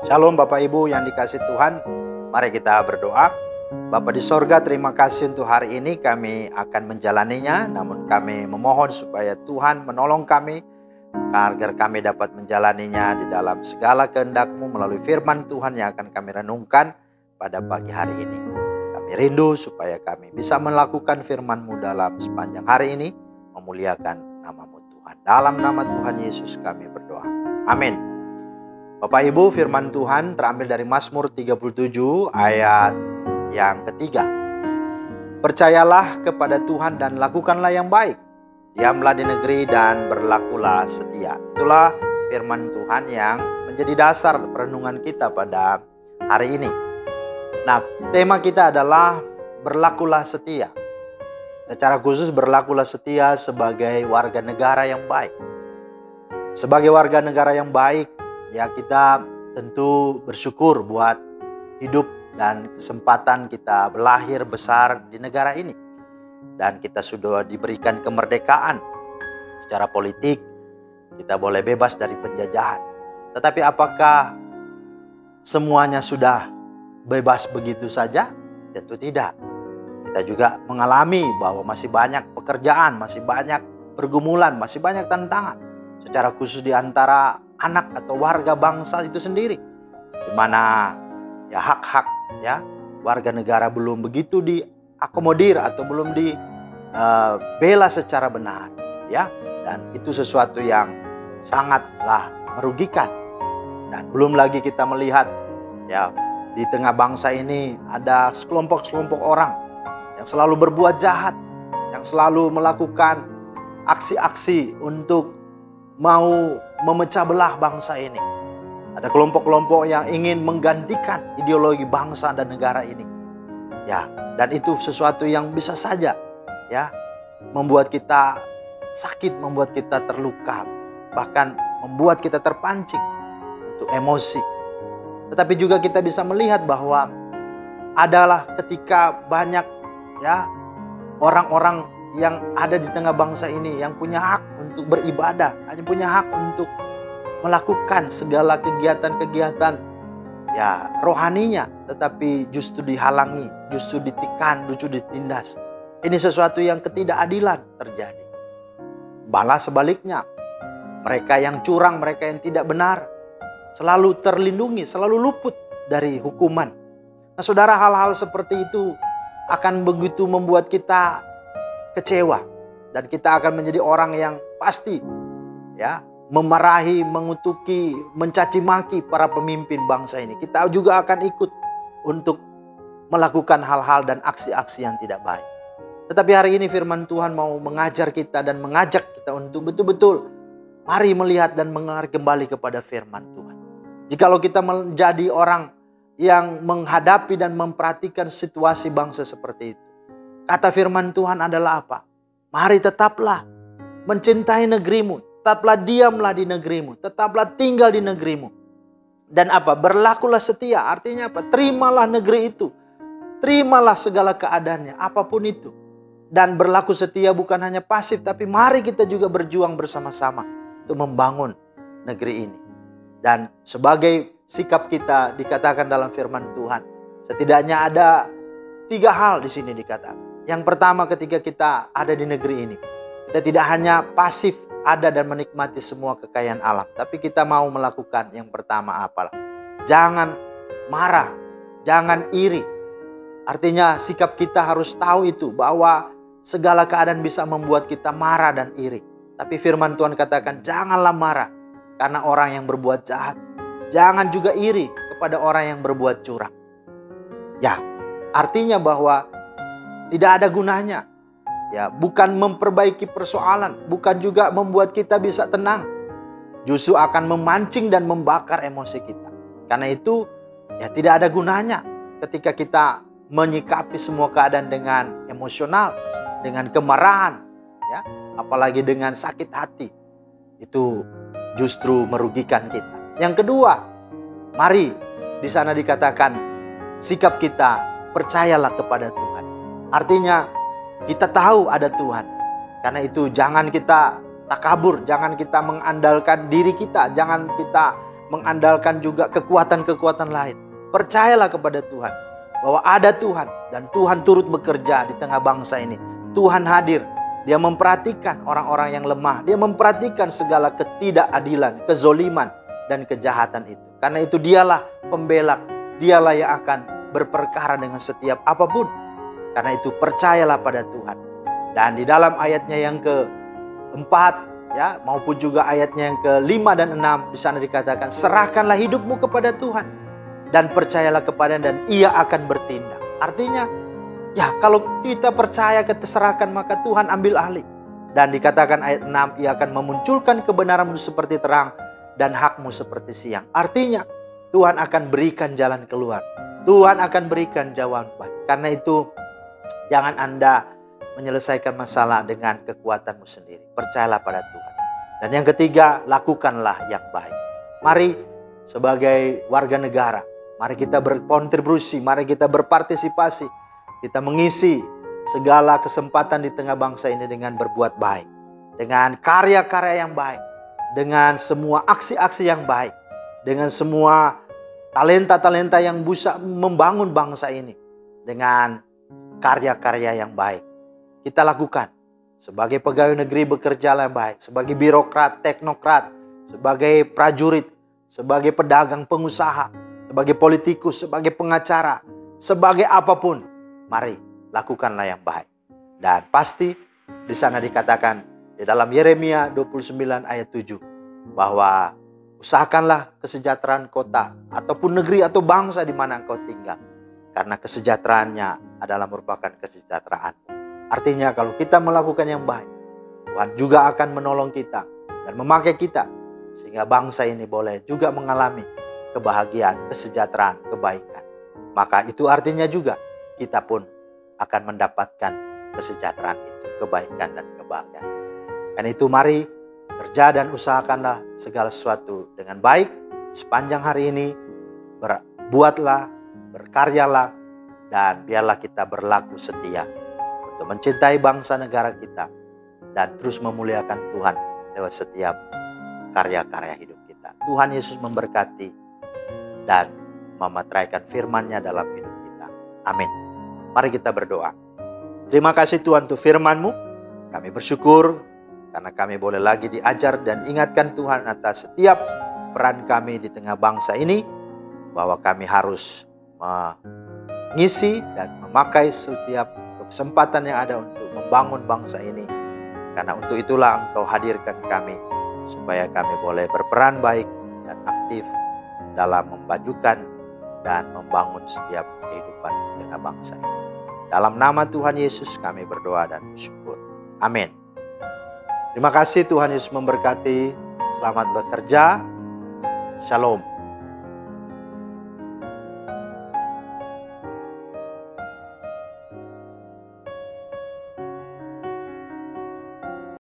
Shalom Bapak Ibu yang dikasihi Tuhan. Mari kita berdoa. Bapa di sorga, terima kasih untuk hari ini kami akan menjalaninya. Namun kami memohon supaya Tuhan menolong kami agar kami dapat menjalaninya di dalam segala kehendak-Mu melalui firman Tuhan yang akan kami renungkan pada pagi hari ini. Kami rindu supaya kami bisa melakukan firman-Mu dalam sepanjang hari ini, memuliakan nama-Mu Tuhan. Dalam nama Tuhan Yesus kami berdoa. Amin. Bapak Ibu, firman Tuhan terambil dari Mazmur 37 ayat yang ketiga. Percayalah kepada Tuhan dan lakukanlah yang baik. Diamlah di negeri dan berlakulah setia. Itulah firman Tuhan yang menjadi dasar perenungan kita pada hari ini. Nah, tema kita adalah berlakulah setia. Secara khusus berlakulah setia sebagai warga negara yang baik. Sebagai warga negara yang baik, ya kita tentu bersyukur buat hidup dan kesempatan kita lahir besar di negara ini. Dan kita sudah diberikan kemerdekaan secara politik, kita boleh bebas dari penjajahan. Tetapi apakah semuanya sudah bebas begitu saja? Tentu tidak. Kita juga mengalami bahwa masih banyak pekerjaan, masih banyak pergumulan, masih banyak tantangan. Secara khusus di antara anak atau warga bangsa itu sendiri, di mana ya hak-hak ya warga negara belum begitu diakomodir atau belum dibela secara benar, ya. Dan itu sesuatu yang sangatlah merugikan. Dan belum lagi kita melihat ya di tengah bangsa ini ada sekelompok-sekelompok orang yang selalu berbuat jahat, yang selalu melakukan aksi-aksi untuk mau memecah belah bangsa ini. Ada kelompok-kelompok yang ingin menggantikan ideologi bangsa dan negara ini. Ya, dan itu sesuatu yang bisa saja ya membuat kita sakit, membuat kita terluka, bahkan membuat kita terpancing untuk emosi. Tetapi juga kita bisa melihat bahwa adalah ketika banyak ya orang-orang yang ada di tengah bangsa ini yang punya hak untuk beribadah, hanya punya hak untuk melakukan segala kegiatan-kegiatan ya rohaninya, tetapi justru dihalangi, justru ditekan, justru ditindas. Ini sesuatu yang ketidakadilan terjadi. Balas sebaliknya, mereka yang curang, mereka yang tidak benar selalu terlindungi, selalu luput dari hukuman. Nah, saudara, hal-hal seperti itu akan begitu membuat kita kecewa, dan kita akan menjadi orang yang pasti ya memarahi, mengutuki, mencaci maki para pemimpin bangsa ini. Kita juga akan ikut untuk melakukan hal-hal dan aksi-aksi yang tidak baik. Tetapi hari ini firman Tuhan mau mengajar kita dan mengajak kita untuk betul-betul mari melihat dan mendengar kembali kepada firman Tuhan. Jikalau kita menjadi orang yang menghadapi dan memperhatikan situasi bangsa seperti itu, kata firman Tuhan adalah apa? Mari tetaplah mencintai negerimu, tetaplah diamlah di negerimu, tetaplah tinggal di negerimu. Dan apa? Berlakulah setia, artinya apa? Terimalah negeri itu, terimalah segala keadaannya, apapun itu. Dan berlaku setia bukan hanya pasif, tapi mari kita juga berjuang bersama-sama untuk membangun negeri ini. Dan sebagai sikap kita dikatakan dalam firman Tuhan, setidaknya ada 3 hal di sini dikatakan. Yang pertama, ketika kita ada di negeri ini, kita tidak hanya pasif ada dan menikmati semua kekayaan alam, tapi kita mau melakukan yang pertama apalah? Jangan marah, jangan iri. Artinya sikap kita harus tahu itu, bahwa segala keadaan bisa membuat kita marah dan iri. Tapi firman Tuhan katakan, janganlah marah karena orang yang berbuat jahat. Jangan juga iri kepada orang yang berbuat curang. Ya, artinya bahwa tidak ada gunanya. Ya, bukan memperbaiki persoalan, bukan juga membuat kita bisa tenang. Justru akan memancing dan membakar emosi kita. Karena itu, ya tidak ada gunanya ketika kita menyikapi semua keadaan dengan emosional, dengan kemarahan, ya, apalagi dengan sakit hati. Itu justru merugikan kita. Yang kedua, mari di sana dikatakan sikap kita percayalah kepada Tuhan. Artinya kita tahu ada Tuhan. Karena itu jangan kita takabur, jangan kita mengandalkan diri kita, jangan kita mengandalkan juga kekuatan-kekuatan lain. Percayalah kepada Tuhan bahwa ada Tuhan dan Tuhan turut bekerja di tengah bangsa ini. Tuhan hadir. Dia memperhatikan orang-orang yang lemah. Dia memperhatikan segala ketidakadilan, kezoliman, dan kejahatan itu. Karena itu dialah pembela. Dialah yang akan berperkara dengan setiap apapun. Karena itu percayalah pada Tuhan. Dan di dalam ayatnya yang keempat, ya, maupun juga ayatnya yang ke-5 dan 6, di sana dikatakan, serahkanlah hidupmu kepada Tuhan dan percayalah kepadanya dan Ia akan bertindak. Artinya, ya, kalau kita percaya keserahkan maka Tuhan ambil alih. Dan dikatakan ayat 6, Ia akan memunculkan kebenaranmu seperti terang dan hakmu seperti siang. Artinya Tuhan akan berikan jalan keluar. Tuhan akan berikan jawaban baik. Karena itu jangan Anda menyelesaikan masalah dengan kekuatanmu sendiri. Percayalah pada Tuhan. Dan yang ketiga, lakukanlah yang baik. Mari sebagai warga negara, mari kita berkontribusi, mari kita berpartisipasi. Kita mengisi segala kesempatan di tengah bangsa ini dengan berbuat baik. Dengan karya-karya yang baik. Dengan semua aksi-aksi yang baik. Dengan semua talenta-talenta yang bisa membangun bangsa ini. Dengan karya-karya yang baik. Kita lakukan. Sebagai pegawai negeri bekerjalah yang baik. Sebagai birokrat, teknokrat. Sebagai prajurit. Sebagai pedagang, pengusaha. Sebagai politikus, sebagai pengacara. Sebagai apapun. Mari lakukanlah yang baik. Dan pasti di sana dikatakan di dalam Yeremia 29 ayat 7. Bahwa usahakanlah kesejahteraan kota ataupun negeri atau bangsa di mana engkau tinggal. Karena kesejahteraannya adalah merupakan kesejahteraanmu. Artinya kalau kita melakukan yang baik, Tuhan juga akan menolong kita dan memakai kita. Sehingga bangsa ini boleh juga mengalami kebahagiaan, kesejahteraan, kebaikan. Maka itu artinya juga kita pun akan mendapatkan kesejahteraan itu, kebaikan dan kebahagiaan itu. Karena itu mari kerja dan usahakanlah segala sesuatu dengan baik. Sepanjang hari ini berbuatlah, berkaryalah, dan biarlah kita berlaku setia untuk mencintai bangsa negara kita dan terus memuliakan Tuhan lewat setiap karya-karya hidup kita. Tuhan Yesus memberkati dan memateraikan firman-Nya dalam hidup kita. Amin. Mari kita berdoa. Terima kasih Tuhan untuk firman-Mu. Kami bersyukur karena kami boleh lagi diajar dan ingatkan Tuhan atas setiap peran kami di tengah bangsa ini. Bahwa kami harus mengisi dan memakai setiap kesempatan yang ada untuk membangun bangsa ini. Karena untuk itulah Engkau hadirkan kami. Supaya kami boleh berperan baik dan aktif dalam memajukan dan membangun setiap kehidupan di tengah bangsa ini. Dalam nama Tuhan Yesus kami berdoa dan bersyukur. Amin. Terima kasih, Tuhan Yesus memberkati. Selamat bekerja. Shalom.